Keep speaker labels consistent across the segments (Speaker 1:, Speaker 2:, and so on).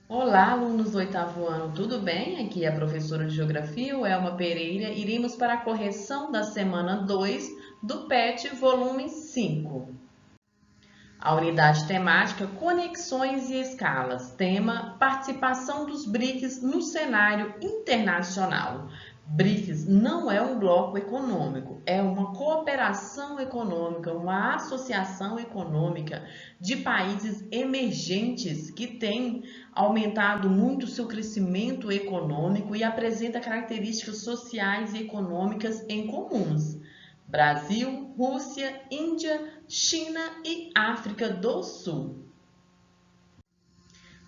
Speaker 1: Olá, alunos do oitavo ano, tudo bem? Aqui é a professora de Geografia, Elma Pereira. Iremos para a correção da semana 2 do PET, volume 5. A unidade temática Conexões e Escalas. Tema: Participação dos BRICS no cenário internacional. BRICS não é um bloco econômico, é uma cooperação econômica, uma associação econômica de países emergentes que tem aumentado muito seu crescimento econômico e apresenta características sociais e econômicas em comuns. Brasil, Rússia, Índia, China e África do Sul.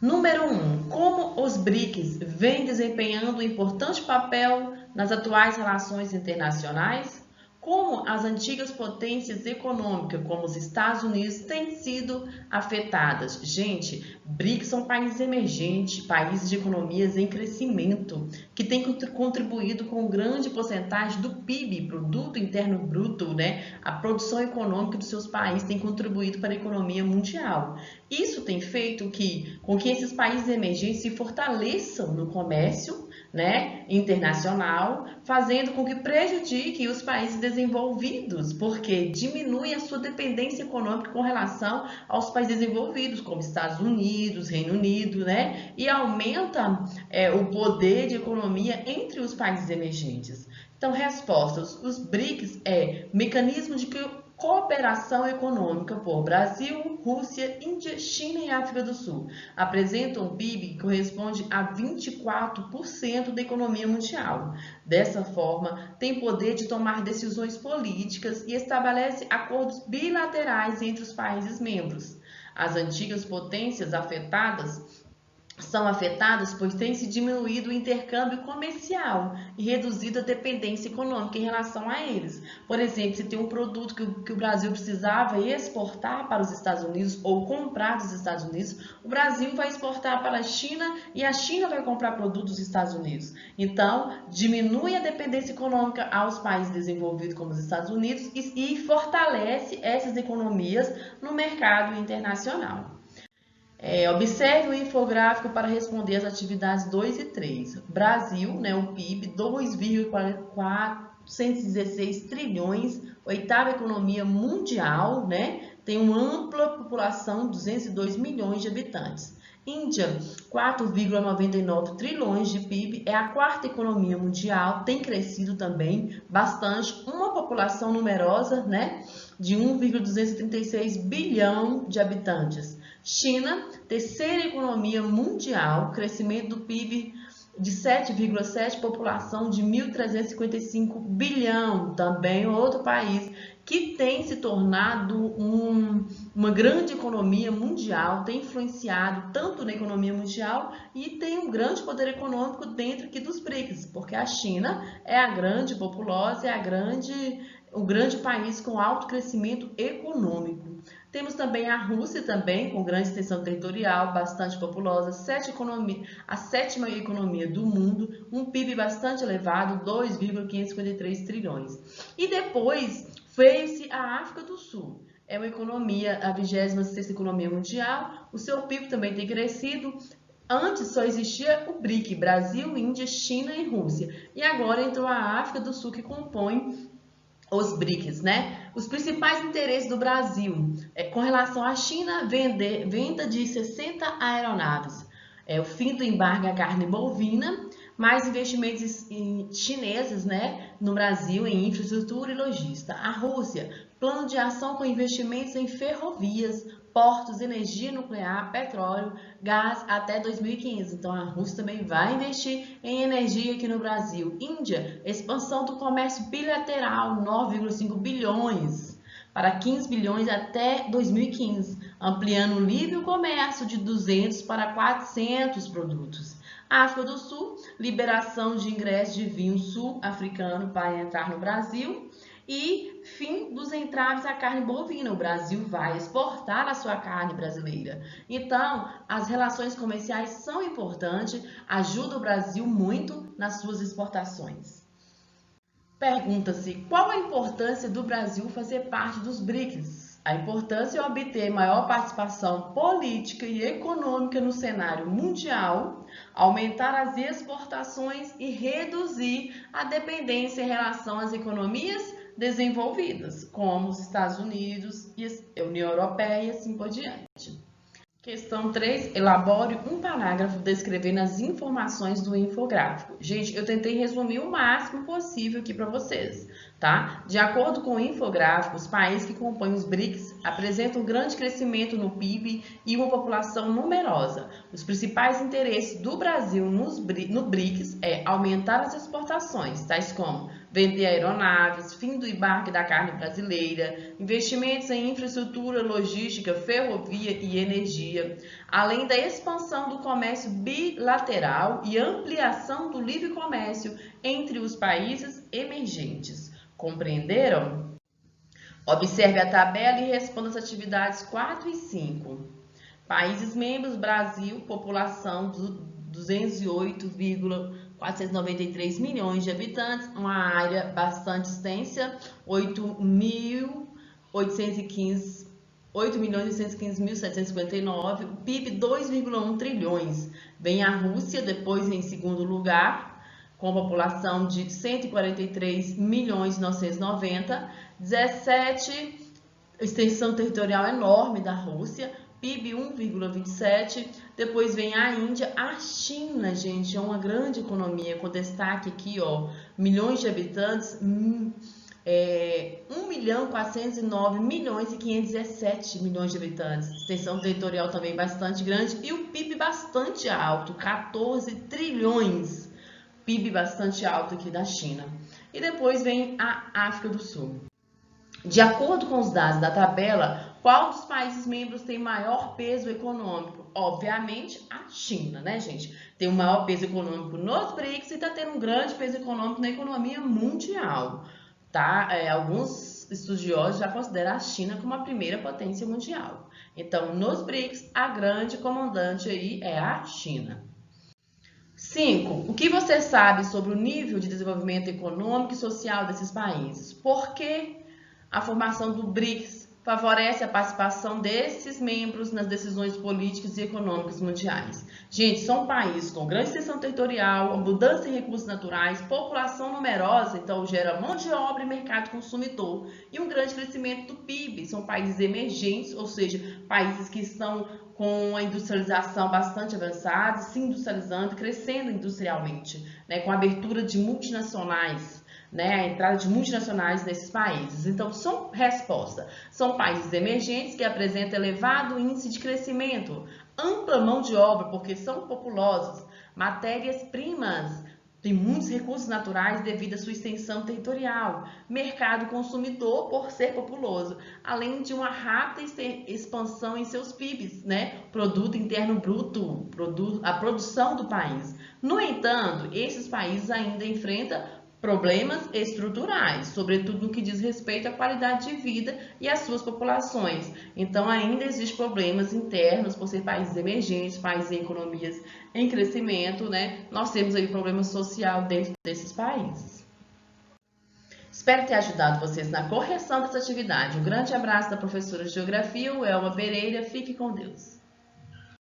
Speaker 1: Número 1. Como os BRICS vêm desempenhando um importante papel nas atuais relações internacionais? Como as antigas potências econômicas, como os Estados Unidos, têm sido afetadas? Gente, BRICS são países emergentes, países de economias em crescimento, que têm contribuído com grande porcentagem do PIB, Produto Interno Bruto, né? A produção econômica dos seus países tem contribuído para a economia mundial. Isso tem feito com que esses países emergentes se fortaleçam no comércio, né, internacional, fazendo com que prejudique os países desenvolvidos, porque diminui a sua dependência econômica com relação aos países desenvolvidos, como Estados Unidos, Reino Unido, né, e aumenta o poder de economia entre os países emergentes. Então, respostas: os BRICS é mecanismo de cooperação econômica por Brasil, Rússia, Índia, China e África do Sul. Apresentam um PIB que corresponde a 24% da economia mundial. Dessa forma, tem poder de tomar decisões políticas e estabelece acordos bilaterais entre os países membros. As antigas potências são afetadas pois tem se diminuído o intercâmbio comercial e reduzido a dependência econômica em relação a eles. Por exemplo, se tem um produto que o Brasil precisava exportar para os Estados Unidos ou comprar dos Estados Unidos, o Brasil vai exportar para a China e a China vai comprar produtos dos Estados Unidos. Então, diminui a dependência econômica aos países desenvolvidos como os Estados Unidos e fortalece essas economias no mercado internacional. Observe o infográfico para responder as atividades 2 e 3. Brasil, né, o PIB, 2,416 trilhões, oitava economia mundial, né, tem uma ampla população, 202 milhões de habitantes. Índia, 4,99 trilhões de PIB, é a quarta economia mundial, tem crescido também bastante, uma população numerosa, né, de 1,236 bilhão de habitantes. China, terceira economia mundial, crescimento do PIB de 7,7, população de 1.355 bilhão, também outro país que tem se tornado uma grande economia mundial, tem influenciado tanto na economia mundial e tem um grande poder econômico dentro aqui dos BRICS, porque a China é a grande populosa, o grande país com alto crescimento econômico. Temos também a Rússia, também, com grande extensão territorial, bastante populosa, a sétima economia do mundo, um PIB bastante elevado, 2,553 trilhões. E depois veio-se a África do Sul. É uma economia, a 26ª economia mundial, o seu PIB também tem crescido. Antes só existia o BRIC, Brasil, Índia, China e Rússia. E agora entrou a África do Sul, que compõe os BRICS, né? Os principais interesses do Brasil com relação à China, venda de 60 aeronaves, o fim do embargo à carne bovina, mais investimentos chineses, né, no Brasil em infraestrutura e logística. A Rússia, plano de ação com investimentos em ferrovias, portos, energia nuclear, petróleo, gás até 2015. Então, a Rússia também vai investir em energia aqui no Brasil. Índia, expansão do comércio bilateral, 9,5 bilhões para 15 bilhões até 2015, ampliando o livre comércio de 200 para 400 produtos. África do Sul, liberação de ingressos de vinho sul-africano para entrar no Brasil. E fim dos entraves à carne bovina. O Brasil vai exportar a sua carne brasileira. Então, as relações comerciais são importantes, ajudam o Brasil muito nas suas exportações. Pergunta-se qual a importância do Brasil fazer parte dos BRICS? A importância é obter maior participação política e econômica no cenário mundial, aumentar as exportações e reduzir a dependência em relação às economias desenvolvidas, como os Estados Unidos e a União Europeia e assim por diante. Questão 3, elabore um parágrafo descrevendo as informações do infográfico. Gente, eu tentei resumir o máximo possível aqui para vocês, tá? De acordo com o infográfico, os países que compõem os BRICS apresentam grande crescimento no PIB e uma população numerosa. Os principais interesses do Brasil no BRICS é aumentar as exportações, tais como vender aeronaves, fim do embarque da carne brasileira, investimentos em infraestrutura, logística, ferrovia e energia, além da expansão do comércio bilateral e ampliação do livre comércio entre os países emergentes. Compreenderam? Observe a tabela e responda as atividades 4 e 5. Países membros: Brasil, população 208,493 milhões de habitantes, uma área bastante extensa, 8.815.759, o PIB 2,1 trilhões. Vem a Rússia, depois em segundo lugar, com população de 143.990, 17, extensão territorial enorme da Rússia, PIB 1,27, depois vem a Índia, a China, gente, é uma grande economia, com destaque aqui, ó, milhões de habitantes, 1.409.517 milhões de habitantes, extensão territorial também bastante grande e o PIB bastante alto, 14 trilhões, PIB bastante alto aqui da China. E depois vem a África do Sul. De acordo com os dados da tabela, qual dos países membros tem maior peso econômico? Obviamente, a China, né, gente? Tem o maior peso econômico nos BRICS e está tendo um grande peso econômico na economia mundial, tá? Alguns estudiosos já consideram a China como a primeira potência mundial. Então, nos BRICS, a grande comandante aí é a China. 5. O que você sabe sobre o nível de desenvolvimento econômico e social desses países? Por que a formação do BRICS favorece a participação desses membros nas decisões políticas e econômicas mundiais? Gente, são países com grande extensão territorial, abundância em recursos naturais, população numerosa, então gera mão de obra e mercado consumidor, e um grande crescimento do PIB. São países emergentes, ou seja, países que estão com a industrialização bastante avançada, se industrializando, crescendo industrialmente, né, com a abertura de multinacionais, né, a entrada de multinacionais nesses países. Então, são países emergentes que apresentam elevado índice de crescimento, ampla mão de obra, porque são populosos, matérias-primas, tem muitos recursos naturais devido à sua extensão territorial, mercado consumidor por ser populoso, além de uma rápida expansão em seus PIBs, né? Produto Interno Bruto, a produção do país. No entanto, esses países ainda enfrentam problemas estruturais, sobretudo no que diz respeito à qualidade de vida e às suas populações. Então, ainda existem problemas internos por ser países emergentes, países em economias em crescimento, né? Nós temos aí problema social dentro desses países. Espero ter ajudado vocês na correção dessa atividade. Um grande abraço da professora de Geografia, Elma Pereira. Fique com Deus.